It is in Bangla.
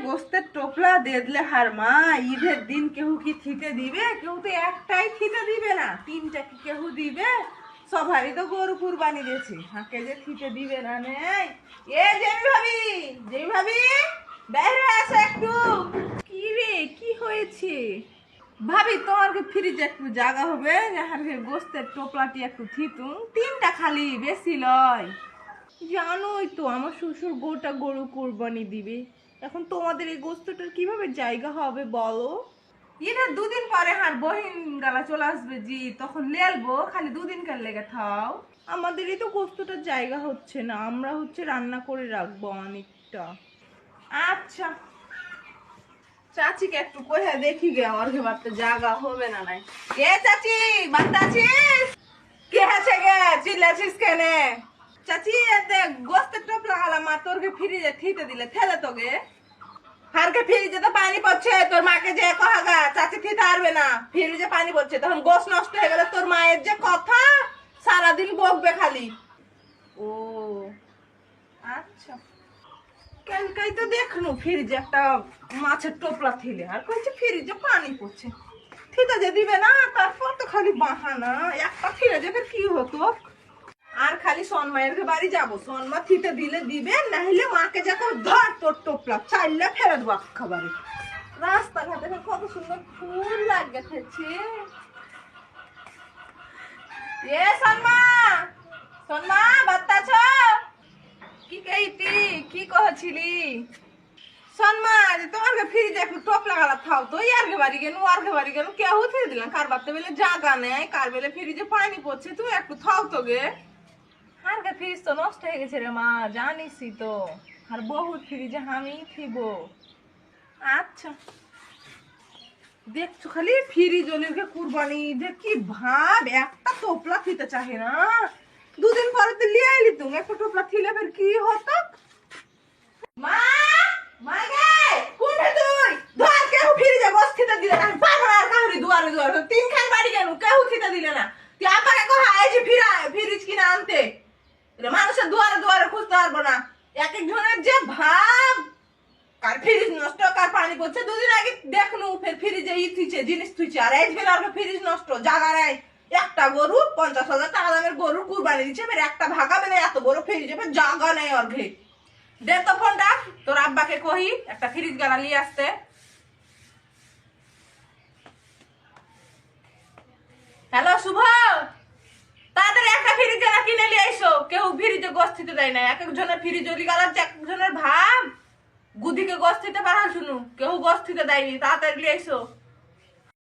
গোস্তের টোপলা দেদলে হার মা, ঈদের দিন কেউ কি থিতে দিবে? কেউ তো একটাই থিতে দিবে না, তিনটা কি কেউ দিবে? সবারই তো গরু কুরবানি দিয়েছে, হাঁকে যে থিতে দিবে না নেই। এ জেমি ভাবি, জেমি ভাবি বাইরে আসো একটু। কি রে, কি হয়েছে? ভাবি তোমার কি ফ্রিজে একটু জায়গা হবে? গোস্তের টোপলাটি একটু থিতুম, তিনটা খালি, বেশি লয়। জানোই তো আমার শ্বশুর গোটা গরু কোরবানি দিবে, এখন তোমাদের এই গোস্তটার কিভাবে জায়গা হবে বলো? এটা দুদিন পরে হার বহিন গালা চলে আসবে জি, তখন লেলবো, খালি দুদিন কার লেগে থাও। আমাদেরই তো গোস্তটার জায়গা হচ্ছে না, আমরা হচ্ছে রান্না করে রাখবো অনেকটা। আচ্ছা চাচিকে একটু কহে দেখি গে, আমার ঘেমাতে জায়গা হবে না নাই। এ চাচি বাচ্চা আছিস? কে আছে গে, চিল্লাছিস কেনে? চাচি এতে গোস্তের টোপলা গালা মা তোরকে ফ্রিজে থিতে দিলে থেলে তোকে হারকে ফ্রিজে তো পানি পড়ছে, তোর মাকে যে কহাগা চাচি থিতে পারবে না, ফ্রিজে পানি পড়ছে, তখন গোস্ত নষ্ট হয়ে গেলে তোর মায়ের যে কথা, সারাদিন বকবে খালি। ও আচ্ছা, কালকাই তো দেখনু ফ্রিজে একটা মাছের টোপলা থিলে, আর কইছে ফ্রিজে পানি পড়ছে, থিতে যে দিবে না, তারপর তো খালি বাহানা। একটা ফিরে যাবে কি হতো, আর খালি সন্মায়ের বাড়ি যাবো, সন্মা থিতে দিলে দিবে, নাহলে মাকে যাকে ধর তোর টোপলা চাইলে ফেলে দেবো খাবারে। রাস্তাঘাটে কত সুন্দর ফুল লাগেছে। এ সন্মা, সন্মা বাত্তাছ কি কইতি, কি কহছিলি? সন্মা তোমার ফ্রিজে একটু টোপলা গালা থাও তো, ইয়ার গে বাড়ি গেল আর গে বাড়ি গেল কেউ থিয়ে দিলাম, কার বাড়তে বেলে জাগা নেই, কার বেলে ফ্রিজে পানি পড়ছে, তুই একটু থাও তো গে। আর ফ্রিজ তো নষ্ট হয়ে গেছে রে মা, জানিসই তো, আর বহুত ফ্রিজে আমি থিব। আচ্ছা দেখছো খালি ফ্রিজ ওলিকে কুরবানি যে কি ভাব, একটা টোপলা থিতে চাহে না, দুদিন পরে তো লিয়ে আইলি তুমি একটা টোপলা থিলে ফের কি হতো। মা মা গে কোনে তুই, ধর কেউ ফ্রিজে গোস থিতে দিলে না, পাগল আর কাহুরি দুয়ারে দুয়ারে তিন খান বাড়ি গেল কেউ থিতে দিলে না, তুই আপাকে কহা আইছি ফ্রিজ কিনা আনতে, মানুষের দুয়ারে দুয়ারে খুঁজতে পারবো না, এক একজনের যে ভাব, কার ফ্রিজ নষ্ট কার পানি পড়ছে, দুদিন আগে দেখনু ফের ফ্রিজে থুইছে জিনিস থুইছে, আর এই বেলা ফ্রিজ নষ্ট জাগার একটা গরু 50,000 টাকা দামের গরু কুরবানি দিচ্ছে, ফের একটা ভাগা মানে এত বড় ফ্রিজে ফের জাগা নেই অর্ধে। দে তো ফোনটা তোর আব্বাকে কহি একটা ফ্রিজ গালা নিয়ে আসতে। হ্যালো শুভ, তাদের একটা ফ্রিজ যারা কিনে নিয়ে আইসো, কেউ ফ্রিজে গোস থিতে দেয় না, এক একজনের ফ্রিজ ওলি গালার এক একজনের ভাব, গুদিকে গোস থিতে পারা শুনু, কেউ গোস থিতে দেয়নি, তাড়াতাড়ি নিয়ে আইসো।